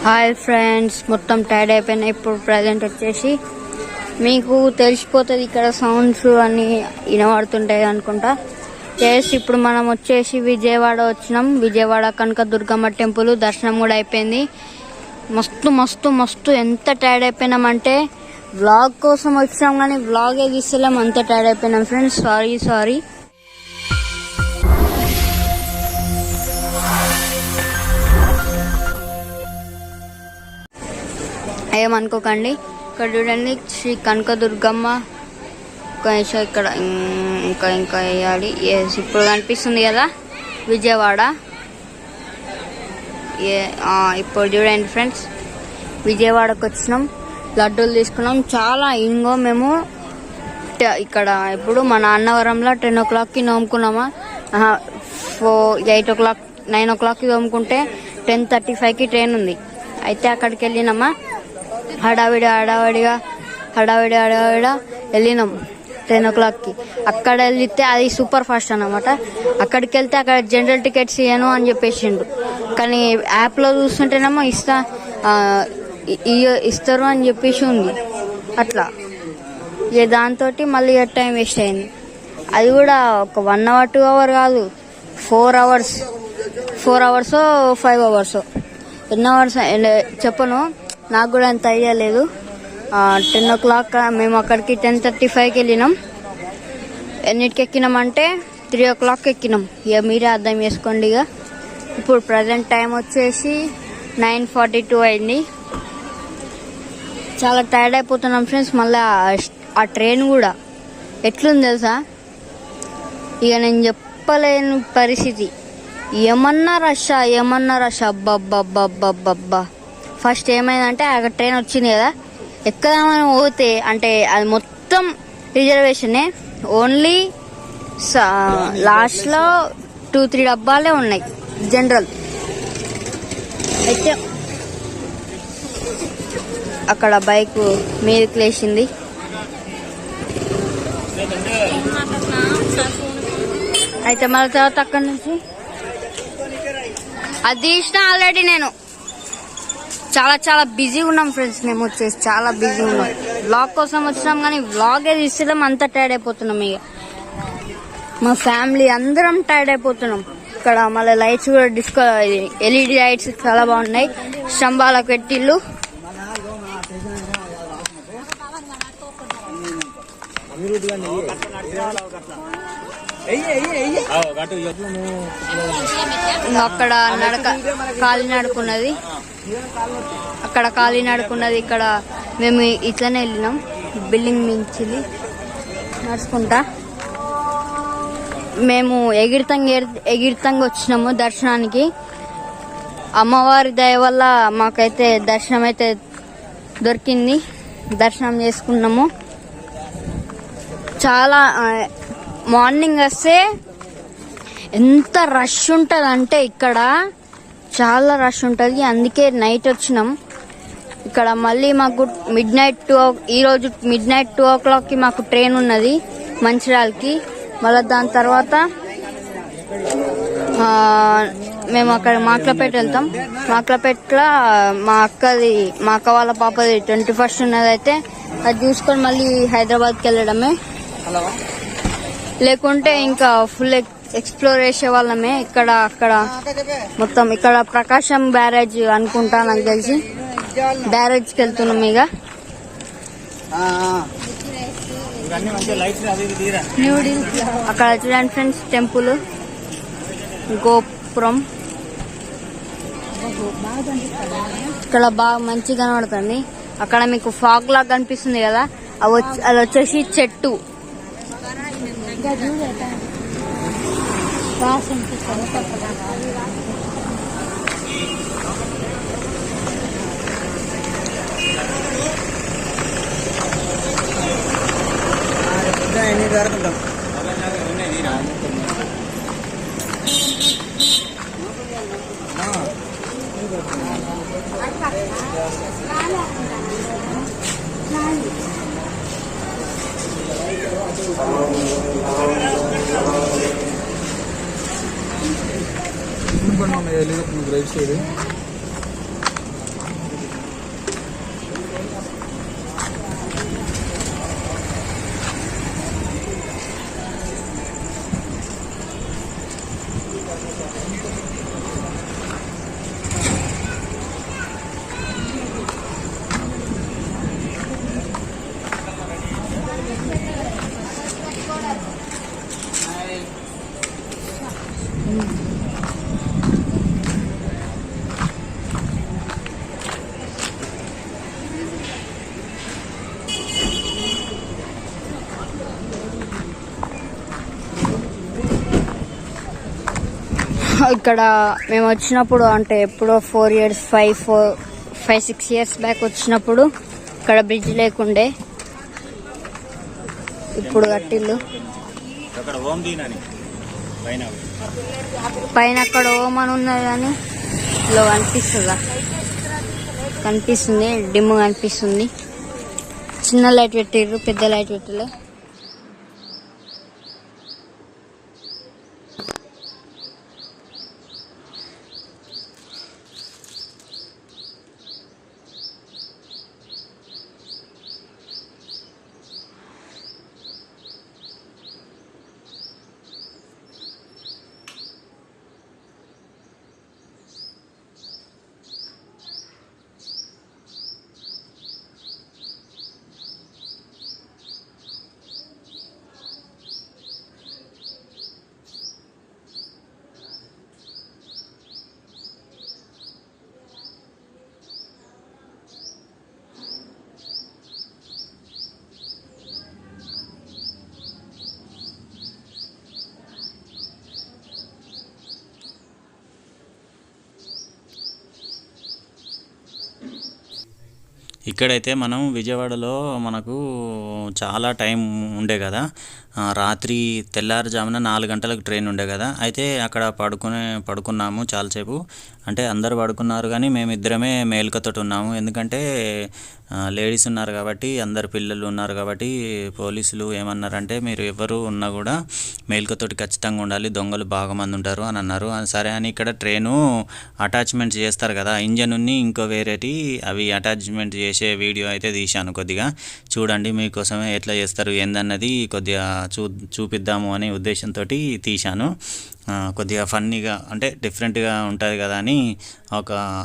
Hi friends, మొత్తం tired అయిపోయినా. ఇప్పుడు ప్రజెంట్ వచ్చేసి మీకు తెలిసిపోతుంది ఇక్కడ సౌండ్స్ అన్నీ వినబడుతుంటాయి అనుకుంటా. ఇప్పుడు మనం వచ్చేసి విజయవాడ వచ్చినాం. విజయవాడ కనకదుర్గమ్మ టెంపుల్ దర్శనం కూడా అయిపోయింది. మస్తు మస్తు మస్తు ఎంత టైర్డ్ అయిపోయినామంటే వ్లాగ్ కోసం వచ్చినాం కానీ వ్లాగే తీస్తలేం, అంత టైర్డ్ అయిపోయినాం ఫ్రెండ్స్. సారీ ఏమనుకోకండి. ఇక్కడ చూడండి శ్రీ కనకదుర్గమ్మ. ఇక్కడ ఇంకా వేయాలి. ఇప్పుడు కనిపిస్తుంది కదా విజయవాడ. ఇప్పుడు చూడండి ఫ్రెండ్స్, విజయవాడకు వచ్చినాం, లడ్డూలు తీసుకున్నాం. చాలా ఇంగో మేము ఇక్కడ ఇప్పుడు మన అన్నవరంలో 10 o'clockకి నోముకున్నామా, 8 o'clock 9 o'clockకి తోముకుంటే 10:35కి ట్రైన్ ఉంది. అయితే అక్కడికి వెళ్ళినామా, హడావిడిగా వెళ్ళినాం 10 o'clockకి. అక్కడ వెళ్తే అది సూపర్ ఫాస్ట్ అన్నమాట. అక్కడికి వెళ్తే అక్కడ జనరల్ టికెట్స్ ఇయ్యను అని చెప్పేసిండు, కానీ యాప్లో చూస్తుంటేనేమో ఇస్తారు అని చెప్పేసి ఉంది. అట్లా దాంతో మళ్ళీ టైం వేస్ట్ అయింది. అది కూడా ఒక 1 hour 2 hour కాదు, 4 hours 5 hours ఎన్ని అవర్స్ చెప్పను, నాకు కూడా అంత ఐడియా లేదు. 10 o'clock మేము అక్కడికి 10:35కి వెళ్ళినాం. ఎన్నిటికి ఎక్కినామంటే 3 o'clock ఎక్కినాం. ఇక మీరే అర్థం చేసుకోండి. ఇక ఇప్పుడు ప్రజెంట్ టైం వచ్చేసి 9:42 అయింది. చాలా టైర్డ్ అయిపోతున్నాం ఫ్రెండ్స్. మళ్ళీ ఆ ట్రైన్ కూడా ఎట్లుంది తెలుసా, ఇక నేను చెప్పలేని పరిస్థితి. ఏమన్నా రష్ అబ్బబ్బబ్బబ్బబ్బబ్బా. ఫస్ట్ ఏమైందంటే అక్కడ ట్రైన్ వచ్చింది కదా, ఎక్కదామని పోతే అంటే అది మొత్తం రిజర్వేషనే. ఓన్లీ లాస్ట్లో 2-3 డబ్బాలే ఉన్నాయి జనరల్. అయితే అక్కడ బైక్ మీదకి లేచింది. అయితే మళ్ళీ తర్వాత అక్కడి నుంచి అది తీసిన ఆల్రెడీ. నేను చాలా బిజీగా ఉన్నాం ఫ్రెండ్స్. మేము వచ్చేసి చాలా బిజీగా ఉన్నాం. వ్లాగ్ కోసం వచ్చినాం కానీ వ్లాగే తీసేద్దాం, అంత టైర్డ్ అయిపోతున్నాం. ఇక మా ఫ్యామిలీ అందరం టైర్డ్ అయిపోతున్నాం. ఇక్కడ మళ్ళీ లైట్స్ కూడా ఎల్ఈడి లైట్స్ చాలా బాగున్నాయి. స్తంభాలకు పెట్టిళ్ళు. అక్కడ కాలినడుకున్నది, అక్కడ కాలినడుకున్నది. ఇక్కడ మేము ఇట్లనే వెళ్ళినాం, బిల్డింగ్ మించి నడుచుకుంటా. మేము ఎగిరితంగా వచ్చినాము దర్శనానికి. అమ్మవారి దయ వల్ల మాకైతే దర్శనం అయితే దొరికింది. దర్శనం చేసుకున్నాము. చాలా మార్నింగ్ వస్తే ఎంత రష్ ఉంటుంది అంటే ఇక్కడ చాలా రష్ ఉంటుంది. అందుకే నైట్ వచ్చినాం. ఇక్కడ మళ్ళీ మాకు ఈరోజు midnight 2 o'clockకి మాకు ట్రైన్ ఉన్నది మంచిర్యాలకి. మళ్ళీ దాని తర్వాత మేము అక్కడ మాక్లపేట వెళ్తాం. మాక్లపేటలో మా అక్క వాళ్ళ పాపది 21st ఉన్నది. అయితే అది చూసుకొని మళ్ళీ హైదరాబాద్కి వెళ్ళడమే, లేకుంటే ఇంకా ఫుల్ ఎక్స్ప్లోర్ చేసే వాళ్ళమే. అక్కడ మొత్తం ఇక్కడ ప్రకాశం బ్యారేజ్ అనుకుంటా, నాకు తెలిసి బ్యారేజ్కి వెళ్తున్నాం. ఇక అక్కడ చూడండి ఫ్రెండ్స్, టెంపుల్ గోపురం ఇక్కడ బాగా మంచిగా కనబడుతుంది. అక్కడ మీకు ఫాగ్ లాగా కనిపిస్తుంది కదా, అది వచ్చేసి చెట్టు. రైట్ సైడ్ ఇక్కడ మేము వచ్చినప్పుడు అంటే ఎప్పుడో 5-6 ఇయర్స్ బ్యాక్ వచ్చినప్పుడు ఇక్కడ బ్రిడ్జ్ లేకుండే, ఇప్పుడు కట్టిల్లు. పైన అక్కడ ఓం అని ఉన్నది కానీ లో కనిపిస్తుందా? కనిపిస్తుంది, డిమ్ కనిపిస్తుంది. చిన్న లైట్ పెట్టిర్రు, పెద్ద లైట్ పెట్టలే. ఇక్కడైతే మనం విజయవాడలో మనకు చాలా టైం ఉండే కదా, రాత్రి తెల్లారుజామున 4 గంటలకు ట్రైన్ ఉండే కదా. అయితే అక్కడ పడుకున్నాము చాలాసేపు. అంటే అందరు పడుకున్నారు కానీ మేమిద్దరమే మేల్కతోటి ఉన్నాము. ఎందుకంటే లేడీస్ ఉన్నారు కాబట్టి, అందరు పిల్లలు ఉన్నారు కాబట్టి పోలీసులు ఏమన్నారంటే మీరు ఎవరు ఉన్నా కూడా మేల్కతోటి ఖచ్చితంగా ఉండాలి, దొంగలు బాగా మంది ఉంటారు అని అన్నారు. సరే అని ఇక్కడ ట్రైను అటాచ్మెంట్ చేస్తారు కదా, ఇంజన్ ఉన్ని ఇంకో వేరేటి అవి అటాచ్మెంట్ చేసే వీడియో అయితే తీశాను. కొద్దిగా చూడండి, మీకోసమే ఎట్లా చేస్తారు ఏందన్నది కొద్దిగా చూపిద్దాము అనే ఉద్దేశంతో తీశాను. కొద్దిగా ఫన్నీగా అంటే డిఫరెంట్గా ఉంటుంది కదా అని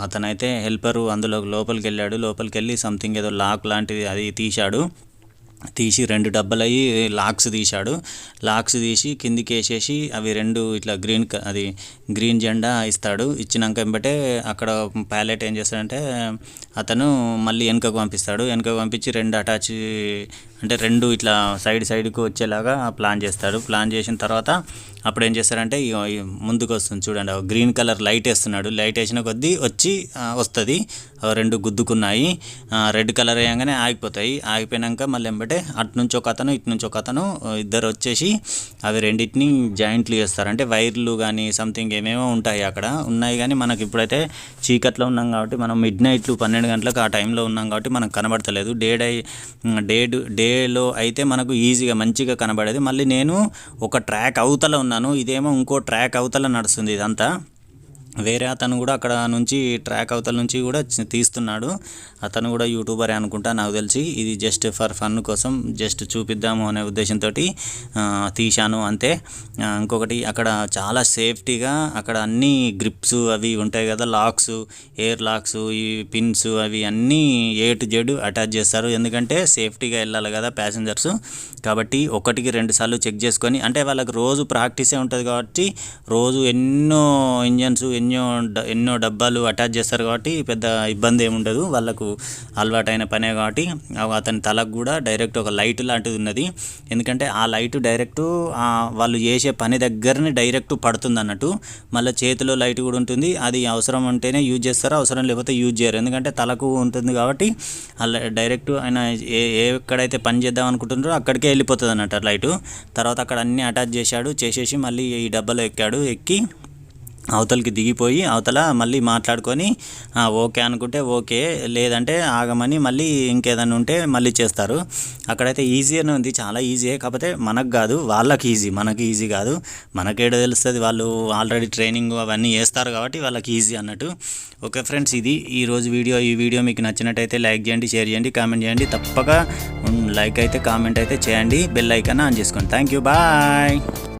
అతనైతే హెల్పరు అందులో లోపలికి వెళ్ళాడు. లోపలికి వెళ్ళి సంథింగ్ ఏదో లాక్ లాంటిది అది తీసి 2 డబ్బాలు అయ్యి లాక్స్ తీసి కిందికి వేసేసి అవి 2 ఇట్లా గ్రీన్ జెండా ఇస్తాడు. ఇచ్చినాక వెంబటే అక్కడ పైలట్ ఏం చేస్తాడంటే అతను మళ్ళీ వెనుకకు పంపించి 2 అటాచ్ అంటే 2 ఇట్లా సైడ్కి వచ్చేలాగా ప్లాన్ చేస్తాడు. ప్లాన్ చేసిన తర్వాత అప్పుడు ఏం చేస్తారంటే ముందుకు వస్తుంది చూడండి, గ్రీన్ కలర్ లైట్ వేస్తున్నాడు. లైట్ వేసిన కొద్దీ వస్తుంది. 2 గుద్దుకున్నాయి. రెడ్ కలర్ వేయగానే ఆగిపోయినాక మళ్ళీ వెంబటే అటు నుంచి ఒక అతను ఇటు నుంచి ఒక అతను ఇద్దరు వచ్చేసి అవి రెండింటిని జాయింట్లు చేస్తారు. అంటే వైర్లు కానీ సంథింగ్ ఏమేమో ఉంటాయి అక్కడ ఉన్నాయి. కానీ మనకి ఇప్పుడైతే చీకట్లో ఉన్నాం కాబట్టి మనం మిడ్ నైట్లు 12 గంటలకు ఆ టైంలో ఉన్నాం కాబట్టి మనకు కనబడతలేదు. డేలో అయితే మనకు ఈజీగా మంచిగా కనబడేది. మళ్ళీ నేను ఒక ట్రాక్ అవతల ఉన్నాను, ఇదేమో ఇంకో ట్రాక్ అవతల నడుస్తుంది. ఇదంతా వేరే అతను కూడా అక్కడ నుంచి ట్రాక్ అవతల నుంచి కూడా తీస్తున్నాడు. అతను కూడా యూట్యూబరే అనుకుంటా నాకు తెలిసి. ఇది జస్ట్ ఫర్ ఫన్ కోసం జస్ట్ చూపిద్దాము అనే ఉద్దేశంతో తీశాను అంతే. ఇంకొకటి అక్కడ చాలా సేఫ్టీగా అక్కడ అన్ని గ్రిప్స్ అవి ఉంటాయి కదా, లాక్స్, ఎయిర్ లాక్స్, ఈ పిన్స్ అవి అన్నీ A to Z అటాచ్ చేస్తారు. ఎందుకంటే సేఫ్టీగా వెళ్ళాలి కదా ప్యాసింజర్స్. కాబట్టి 1-2 సార్లు చెక్ చేసుకొని, అంటే వాళ్ళకి రోజు ప్రాక్టీసే ఉంటుంది కాబట్టి రోజు ఎన్నో ఇంజన్స్ ఎన్నో డబ్బాలు అటాచ్ చేస్తారు కాబట్టి పెద్ద ఇబ్బంది ఏముండదు. వాళ్ళకు అలవాటైన పనే కాబట్టి అతని తలకు కూడా డైరెక్ట్ ఒక లైట్ లాంటిది ఉన్నది. ఎందుకంటే ఆ లైట్ డైరెక్ట్ వాళ్ళు చేసే పని దగ్గరనే డైరెక్ట్ పడుతుంది అన్నట్టు. మళ్ళీ చేతిలో లైట్ కూడా ఉంటుంది. అది అవసరం ఉంటేనే యూజ్ చేస్తారు, అవసరం లేకపోతే యూజ్ చేయరు. ఎందుకంటే తలకు ఉంటుంది కాబట్టి డైరెక్ట్ ఆయన ఎక్కడైతే పని చేద్దాం అనుకుంటున్నారో అక్కడికే వెళ్ళిపోతుంది అన్నట్టు లైటు. తర్వాత అక్కడ అన్నీ అటాచ్ చేసేసి మళ్ళీ ఈ డబ్బాలో ఎక్కి అవతలకి దిగిపోయి అవతల మళ్ళీ మాట్లాడుకొని ఓకే అనుకుంటే ఓకే, లేదంటే ఆగమని మళ్ళీ ఇంకేదైనా ఉంటే మళ్ళీ చేస్తారు. అక్కడైతే ఈజీగానే ఉంది, చాలా ఈజీయే. కాకపోతే మనకు కాదు, వాళ్ళకి ఈజీ, మనకి ఈజీ కాదు. మనకేడో తెలుస్తుంది, వాళ్ళు ఆల్రెడీ ట్రైనింగ్ అవన్నీ చేస్తారు కాబట్టి వాళ్ళకి ఈజీ అన్నట్టు. ఓకే ఫ్రెండ్స్, ఇది ఈరోజు వీడియో. ఈ వీడియో మీకు నచ్చినట్టయితే లైక్ చేయండి, షేర్ చేయండి, కామెంట్ చేయండి. తప్పక లైక్ అయితే కామెంట్ అయితే చేయండి, బెల్ ఐకాన్ ఆన్ చేసుకోండి. Thank you, bye.